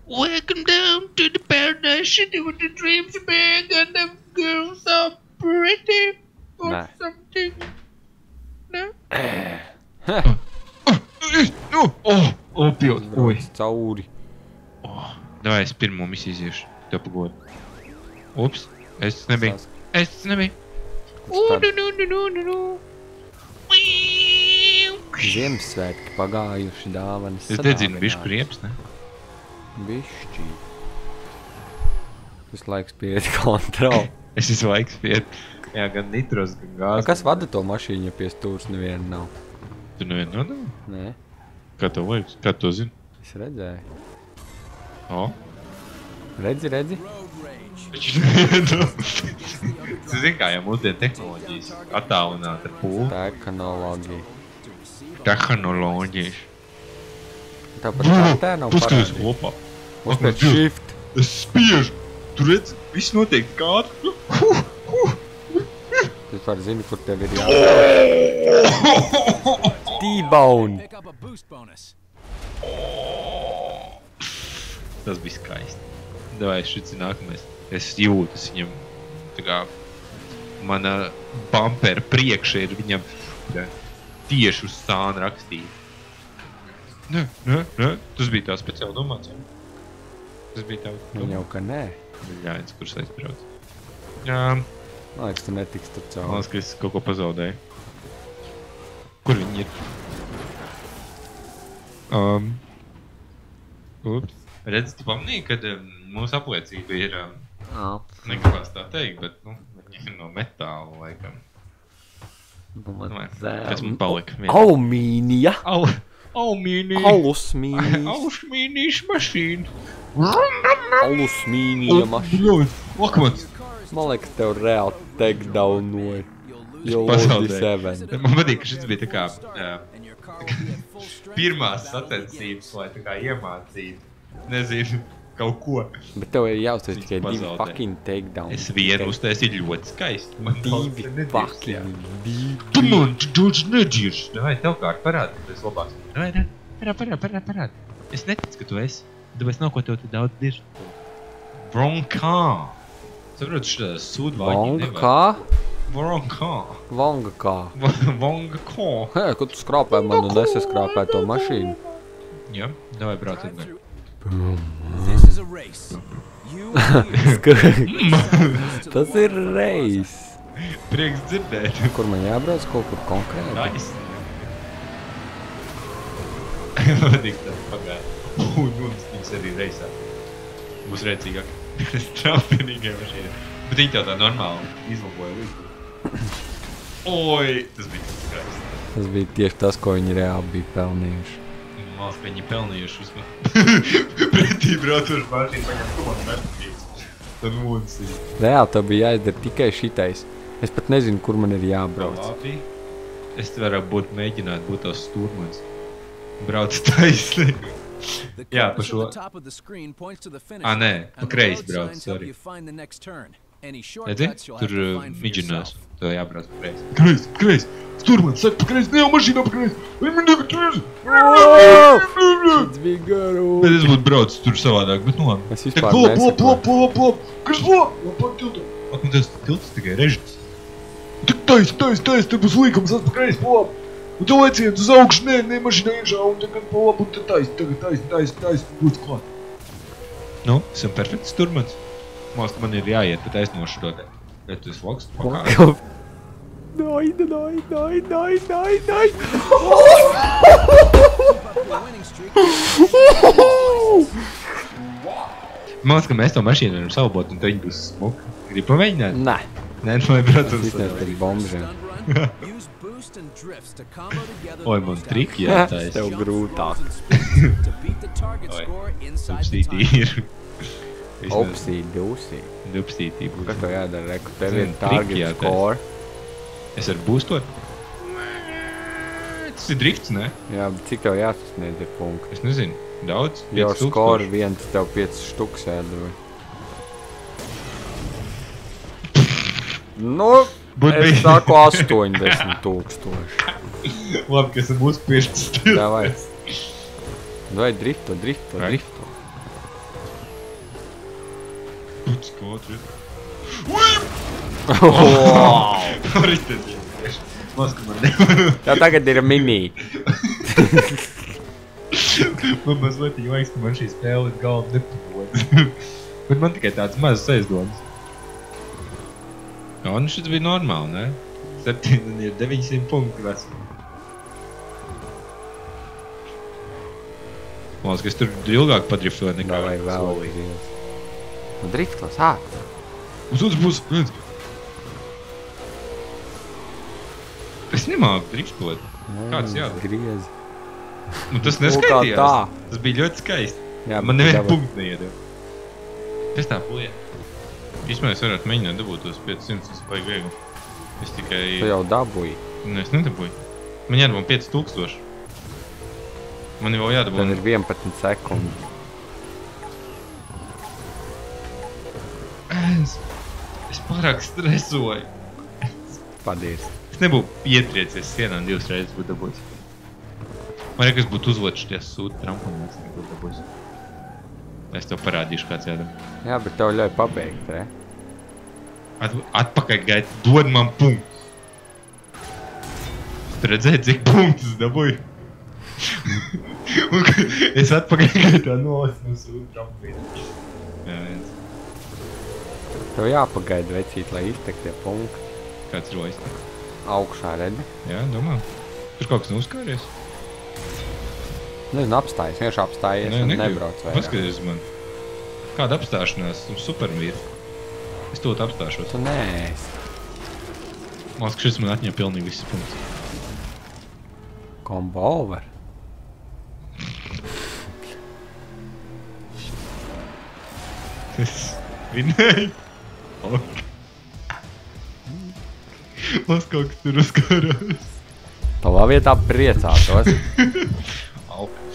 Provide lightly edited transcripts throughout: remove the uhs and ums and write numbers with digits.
Welcome down to the paradise city with the dreams big and the girls are pretty or Nē. something. No? Pjūt. Oi. Cauri. Davai, es pirmo misiju iziešu. Tev pagodu. Ups. Es tas nebiju. Es tas nebiju. Ziemassvētki pagājuši, dāvanas Es dedzinu bišku riepas, ne? Bišķī. Visu laiku spied kontroli. Es visu laiku spiedu. Jā, gan nitros, gan gāzi. Kas vada to mašīnu, ja pie stūras neviena nav? Tu nevienu nodevi? Nē, Kā tev liekas? Kā tu zini? es redzēju. O? Redzi? Taču nevienu. Tu zini kā, ja mūsdien tehnoloģijas attālināt ar pūli? Tehnoloģijas. Tāpat kartē nav Paskaties parādīts. kopā. Mums pēc shift. Es spiežu. Tu redz, viss notiek kādu. Tu var zini, kur tev ir jāsaka. T-bone. Tas bija skaisti. Davai, šits ir nākamais. Es jūtu, es viņam tā kā mana bumpera priekša ir viņam tieši uz sāna rakstīt. Nē. Tas bija tā speciāli domāts, jā? Tas bija tā. Jau ka nē. Ļains, kurš aizbrauc. Jā, Man liekas, tu netiks tur man cauri. liekas, ka es kaut ko pazaudēju. Kur viņi ir? Ups. Redz, tu pamanīji, kad mūsu apliecība ir, negribās tā teikt, bet, viņi ir no metāla, laikam. Kas man palika? Alumīnija. Alumīnija. Alusmīnijas. Alumīnijas mašīna. Alusmīnija mašīna. Lakmans. Man liekas, tev reāli takedownoja. Jo Pazaudēju. Lodi 7. Man patīk, ka šis bija tā kā pirmās sacensības, lai tā kā iemācītu, nezinu, kaut ko. Bet tev ir jāuztais tikai Viņš 2 pazaudē. fucking takedowns. Es vienu uztaisīju ļoti skaisti. Man daudz 2 nedirst, jā. fucking Tu man daudz nedirst. Davai, tev kārt parādi, ka tu esi labāks. Davai, parādi. Es neticu, ka tu esi. Tāpēc nav ko tev te daudz dirst. Bronkā. Saprotu, šitā sūdvāģi Vonga kā? Bronkā. Vonga kā? Vonga kā. Hei, kad tu skrāpē man un es skrāpē to mašīnu? Jā, davai, brauc ar mani. This is a race. You Tas ir reis. Prieks dzirdēt. Kur man jābrauc kaut kur konkrēti? Nice. Man patīk tā pagāja. Viņas arī reisā. Būs rēcīgāk. Es trāpinīgai mašīnai. Bet viņi tev tā normāli izlaboja līdzi. Oi, tas bija tas skaisti. Tas bija tieši tas, ko viņi reāli bija pelnījuši. Māls, ka viņi pelnījuši uzmanīt. Pretī braucoši mašīnu paņem komatu mērķības. Tad mūdus ir. Reāli tev bija jāizdara tikai šitais. Es pat nezinu, kur man ir jābrauc. Labi. Es te varētu mēģināt būt tavs stūrmans. Brauc taisni. Jā, pa šo. Nē, pa kreisi brauc, sorry. Redzi? Tur midžinās. Tev jābrauc pa kreisi. Kreisi! Stūrmans, saka pa kreisi! Ne jau mašīnā pa kreisi! Tas bija garu. Bet es būtu braucis tur savādāk, bet nu labi. Es vispār nesaprotu. Plop! Kas plop? Lapāk tiltam! Ak, man tas tilts tikai režģis. Tais, te būs līkums, tas pa kreisi, plop! Un tu leciet uz augšu, ne mašīnā iekšā, un tagad plop, un tad tais, būs klāt. Nu, esam perfekts stūrmans. Māls, ka man ir jāiet pa taisnošu to te. Bet tu esi lokst pakā. Nai. Māls, ka mēs to mašīnu varam salabot, un tad viņi būs smuka. Gribu pamēģināt? Nē, Nē, nu vai brauc tas izsniedz pēc bombžiem. Oi, man triki jātais. Tev grūtāk. Upstītī ir. Opsī. Upstītī būs. Kas tev jādara, reku? Tev Zini, ir target triki jātais. score. Es varu boostot? Tas ir drifts, ne? Jā, bet cik tev jāsasniedz ir punkti? Es nezinu. Daudz? Jau 5000? score viens, tev 5 štuks jādara. Nu, es saku 80,000. Labi, ka esam uzspiešts. Davai. Vai drifto. Puts kotru. Maz, ka man nevaru. Jā, tagad ir mini. Man mazliet liekas, ka man šī spēle ir galva nepavod. Bet man tikai tāds mazs aizdomas. Jā, nu šis bija normāli, ne? 900 punkti veseli. Māc, ka es tur ilgāk padriftoju nekā vēl. Nu, drifto, sāk. Uz būs, redz. Es nemāku driftot. Kāds jādara? Griezi. Nu, tas neskaitījās. Tā. Tas bija ļoti skaisti. Jā, man nevienu punktu neiedeva. Kas tā puļie? Īsmā es varētu mēģināt dabūt tos 500, tas vajag viegli. Es tikai... Tu jau dabūji. Ne, es nedabūju. Man jādabūja 5000. Man jau jādabūja... Tad ir 11 sekundi. Es pārāk stresoju. Padīrs. Es nebūtu ietriecies sienā 2 reizes būtu dabūjis. Man liekas, būtu uzločties sūta trampolins, es nebūtu dabūjis. Es tev parādīšu, kāds jādara. Jā, bet tev ļauj pabeigt, ne? Atpakaļ gaita, dod man punktus. Tu redzēji, cik punktus dabūju? Es atpakaļ gaitā nolasinu sūta trampolins. Jā, viens. Tev jāpagaida vecīt, lai iztek tie punkti. Kāds rojas? Augšā, redzi? Jā, domā. Tur kaut kas neuzkāries? Nezinu, apstājies, vienkārši apstājies un nebrauc vairāk. Paskaties man. Kāda apstāšanās? Supermīri. Es to apstāšos. Tu neesi. Māc, ka šis man atņem pilnīgi visi punkti. Combo over. Es vinēju. Ok. Māc, kaut kas tur uzkārās. Tavā vietā priecātos.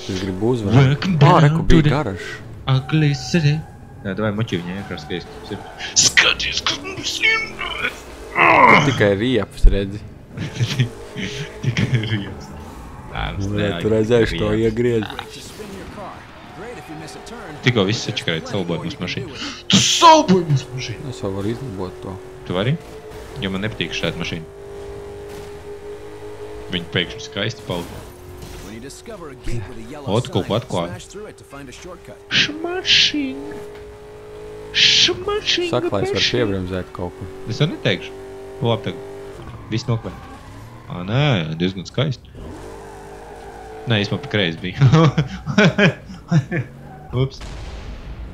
Es gribu uzvarēt. Reku bija garažs. Ugly city. Jā, davai moķi viņai iekrās, ka ir. Skaties, kas mums ir! Tikai riepas, redzi. Tikai riepas. Tu redzēši to iegriezi. Tikko viss sačakarēt salboju mūsu mašīnu. Tu salboju mūsu mašīnu! Es jau varu izlabot to. Tu vari? Jo man nepatīk šāda mašīna. Viņa pēkšņi skaisti palika. Ot, kaut ko atklāja. Šmašīna. Šmašīna. Saka, lai es varu piebremzēt kaut ko. Es jau neteikšu. Labi, tagad. Viss nokvēr. Nē, diezgan skaisti. Nē, es man pa kreiz biju. Ups.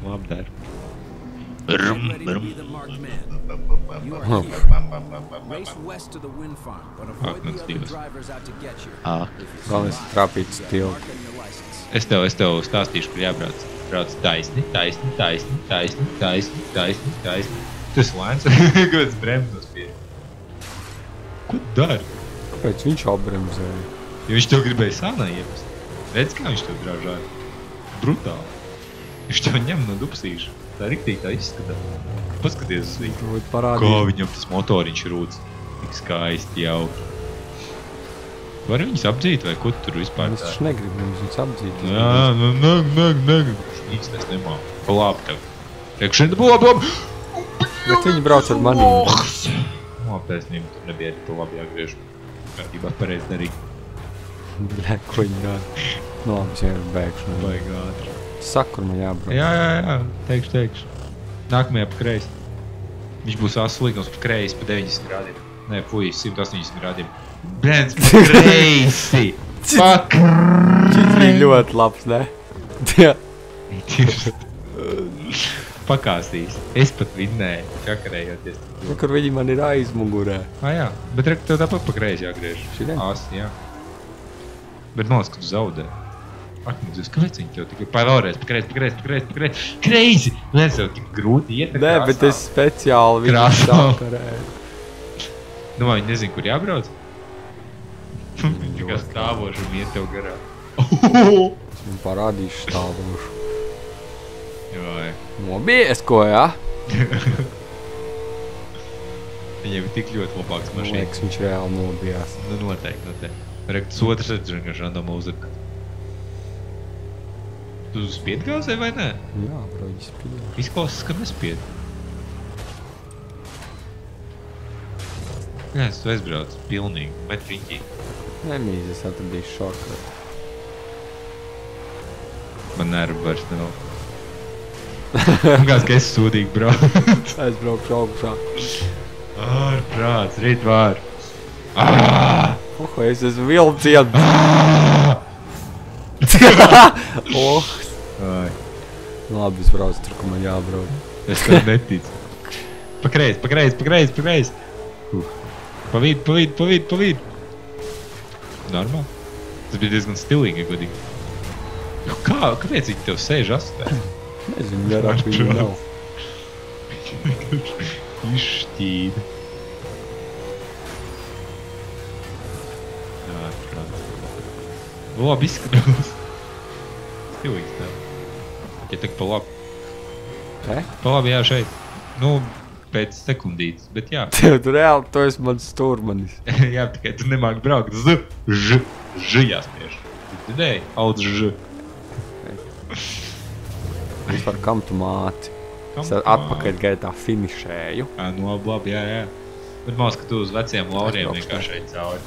Labi, dar. Galvenais trāpīt stilu. Es tev stāstīšu, kur jābrauc. Brauc taisni. Tu esi lēns, kāds bremzos pie. Ko tu dari? Kāpēc viņš apbremzēja? Jo viņš tev gribēja sānā iepast. Redz, kā viņš tev drāžāja. Brutāli. Viņš tev ņem no dupsīša. Tā riktīgi tā izskatā. Paskaties uz viņu. Kā viņam tas motoriņš rūc. Tik skaisti jauki. Var viņus apdzīt vai ko tu tur vispār tā? Es taču negribu viņus apdzīt. Jā, neg. Viņš tas nemā. Labi tev. Priekšēn, labi. Bet viņi brauc ar manīm. Labi, taisnība, tur nebija arī to labi jāgriež. Kārtībā pareizi darīt. Bļā, ko viņi dara? Nu labi, es jau bēgšu. Baigi ātri. Saka, kur man jābrauc. Jā, teikšu. Nākamajā pa kreisi. Viņš būs aslīgums pa kreisi pa 90 grādiem. Nē, 180 grādiem. Brēns, pa kreisi! Pa kreisi! Šis bija ļoti labs, ne? Jā. Pakāstīs. Es pat vinnēju, čakarējoties. Nu, kur viņi man ir aizmugurē. Jā, bet reku tev tāpat pa kreisi jāgriež. Šitien? Jā. Bet malas, ka tu zaudē. Akmēdzies, kāpēc viņi tev tikai vēlreiz pa kreisi? Kreisi! Mēs jau tik grūti iet. Nē, bet es speciāli viņu sakarēju. Domāju, viņi nezin, kur jābrauc? Viņi tikai stāvoši un iet tev garā. Viņu parādīšu stāvošu. Jā. Nobies ko, jā? Viņiem ir tik ļoti labāks Man mašīna. liekas, viņš reāli nobijās. Nu, noteikti. Reku, tas otrs redzinu, ka random uzrunāt. Tu spied gāzē vai nē? Jā, bro, viņi spied. Izklausās, ka nespied. Jā, es tu aizbraucu pilnīgi, bet riņķī. Nemīzi, es atradīšu šortkatu. Man nervu vairs nav. Kāds, ka es sūdīgi braucu. Aizbraukšu augšā. Ārprāts, rīt vār. Es esmu vilciens. Oh. Labi, es braucu tur, kur man jābrauc. Es tev neticu. Pakreiz. Pa vidu. Normāli. Tas bija diezgan stilīgi, godīgi. Kāpēc viņi tev sēž astē? Nezinu, garāk viņi nav. Izšķīda. Labi izskatās. Stilīgs tev. Ja tak pa labi. Pa labi, jā, šeit. Nu, pēc sekundītes, bet jā. Tu reāli, tu esi mans stūrmanis. Jā, tikai tu nemāki braukt. Jāspiež. Dzirdēji? Audz Vispār, kam tu māci? Es atpakaļ gaitā finišēju. Nu, labi, jā. Bet māc, ka tu uz veciem lauriem vienkārši šeit cauri.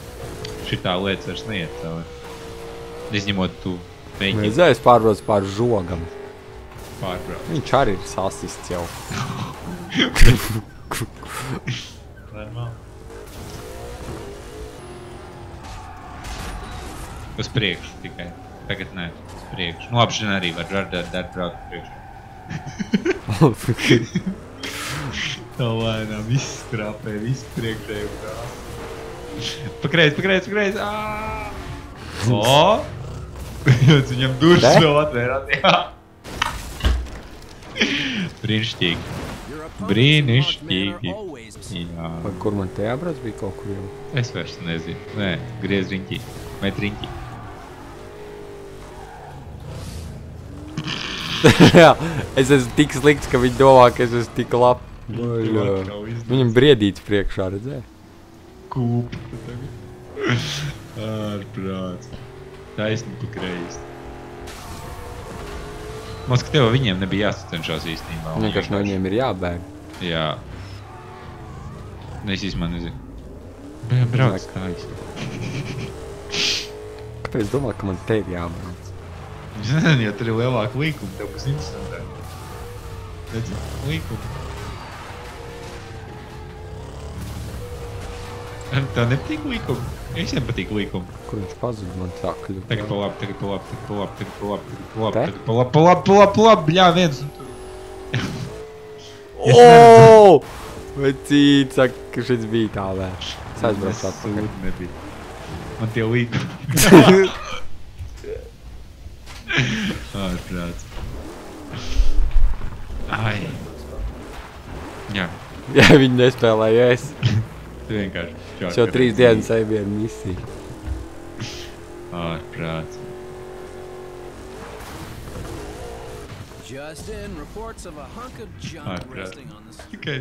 Šitā lietas vairs neiet cauri. Izņemot, tu mēģini. Nezēs pārbrauc pār žogam. Pārbrauc. Viņš arī ir sasists jau. Normāli. Uz priekšu tikai. Tagad nē, uz priekšu. Nu, apšana arī var dar braukt priekšu. Tā lēnām izskrāpē, visu priekšēju brāli. Pakreiz! Viņam durvis vēl atvērāt, jā. Brīnišķīgi. Jā. Kur man te jābrauc bija kaut kur jau? Es vairs nezinu. Nē, griez riņķī. Met riņķī. Jā, es esmu tik slikts, ka viņi domā, ka es esmu tik labi. Viņam briedīts priekšā, redzēji? Kūpa tagad. Ārprāts. Taisni pa kreisi. Maz, ka tev viņiem nebija jāsacenšās īstenībā. Vienkārši no viņiem ir jābēg. Jā. Es īstenībā nezinu. Brauc taisni. Kāpēc domā, ka man te ir jābrauc? Ja tur ir lielāka līkuma, tev būs interesantāk. Redzi, līkuma. Tev nepatīk līkuma? Visiem patīk līkuma. Kur viņš pazūd man tā kļūt? Tagad pa labi, bļā, viens un tur. Oooo! Vecīt, saka, ka šis bija tā vēl. Es aizbraucu atpakaļ. Nebija. Man tie līkumi. Ārprāts. Ai. Jā. Ja viņi nespēlēja es. Tu vienkārši čāk. Šo 3 dienas eju vienu misiju. Ārprāts. Justin, reports of a hunk of junk resting on the street. Okay.